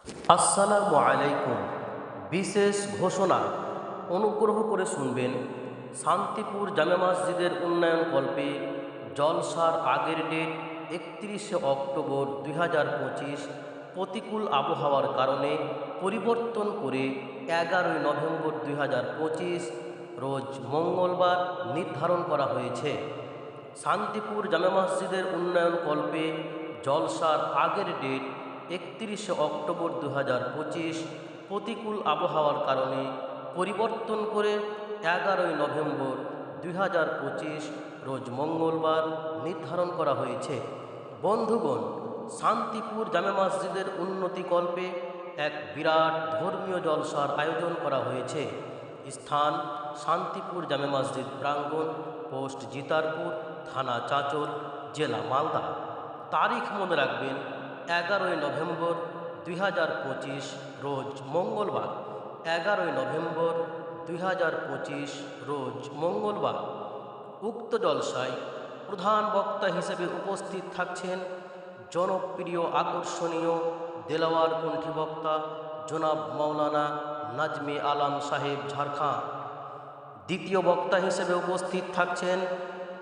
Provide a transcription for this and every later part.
আসসালামু আলাইকুম। বিশেষ ঘোষণা, অনুগ্রহ করে শুনবেন। শান্তিপুর জামে মসজিদের উন্নয়ন কল্পে জলসার আগের ডেট 31শে অক্টোবর 2025 প্রতিকূল আবহাওয়ার কারণে পরিবর্তন করে 11ই নভেম্বর 2025 রোজ মঙ্গলবার নির্ধারণ করা হয়েছে। শান্তিপুর জামে মসজিদের উন্নয়ন কল্পে জলসার আগের ডেট 31শে অক্টোবর 2025 প্রতিকূল আবহাওয়ার কারণে পরিবর্তন করে 11ই নভেম্বর 2025 রোজ মঙ্গলবার নির্ধারণ করা হয়েছে। বন্ধুগণ, শান্তিপুর জামে মসজিদের উন্নতিকল্পে এক বিরাট ধর্মীয় জলসার আয়োজন করা হয়েছে। স্থান: শান্তিপুর জামে মসজিদ প্রাঙ্গণ, পোস্ট জিতারপুর, থানা চাঁচল, জেলা মালদা। তারিখ মনে রাখবেন, 11ই নভেম্বর 2025 রোজ মঙ্গলবার। 11ই নভেম্বর 2025 রোজ মঙ্গলবার। উক্ত জলসায় প্রধান বক্তা হিসেবে উপস্থিত থাকছেন জনপ্রিয় আকর্ষণীয় দেলাওয়ার কণ্ঠী বক্তা জনাব মাওলানা নাজমে আলম সাহেব ঝাড়খণ্ড। দ্বিতীয় বক্তা হিসেবে উপস্থিত থাকছেন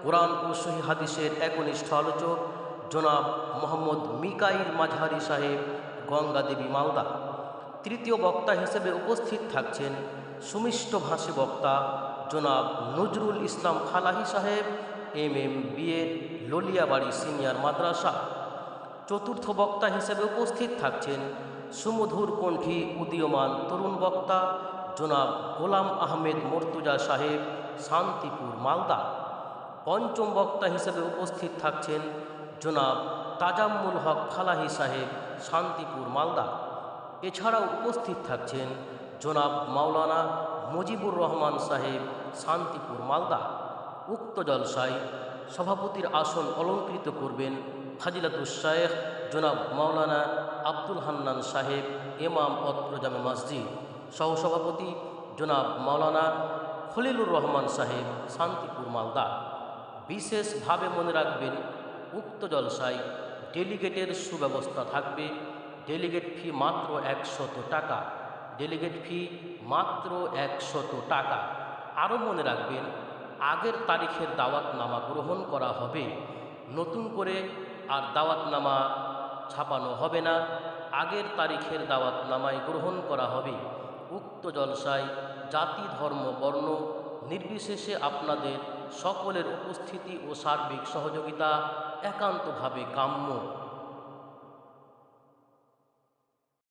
কোরআন ও সহিহ হাদিসের একনিষ্ঠ আলোচক জনাব মোহাম্মদ মিকাইল মাঝহারি সাহেব, গঙ্গাদেবী, মালদা। তৃতীয় বক্তা হিসেবে উপস্থিত থাকছেন সুমিষ্টভাষী বক্তা জনাব নজরুল ইসলাম ফালাহি সাহেব, MM, BEd, ললিয়াবাড়ি সিনিয়র মাদ্রাসা। চতুর্থ বক্তা হিসেবে উপস্থিত থাকছেন সুমধুর কণ্ঠী উদীয়মান তরুণ বক্তা জনাব গোলাম আহমেদ মর্তুজা সাহেব, শান্তিপুর, মালদা। পঞ্চম বক্তা হিসেবে উপস্থিত থাকছেন জনাব তাজাম্মুল হক ফালাহি সাহেব, শান্তিপুর, মালদা। এছাড়াও উপস্থিত থাকছেন জনাব মাওলানা মুজিবুর রহমান সাহেব, শান্তিপুর, মালদা। উক্ত জলসায় সভাপতির আসন অলঙ্কৃত করবেন ফাজিলাতুশ শায়েখ জনাব মাওলানা আব্দুল হান্নান সাহেব, ইমাম অত্র জামে মসজিদ। সহসভাপতি জনাব মাওলানা খলিলুর রহমান সাহেব, শান্তিপুর, মালদা। বিশেষভাবে মনে রাখবেন, উক্ত জলসায় ডেলিগেটের সুব্যবস্থা থাকবে। ডেলিগেট ফি মাত্র 100 টাকা। ডেলিগেট ফি মাত্র 100 টাকা। আরও মনে রাখবেন, আগের তারিখের দাওয়াতনামা গ্রহণ করা হবে। নতুন করে আর দাওয়াতনামা ছাপানো হবে না। আগের তারিখের দাওয়াতনামাই গ্রহণ করা হবে। উক্ত জলসায় জাতি, ধর্ম, বর্ণ নির্বিশেষে আপনাদের সকলের উপস্থিতি ও সার্বিক সহযোগিতা একান্তভাবে কাম্য।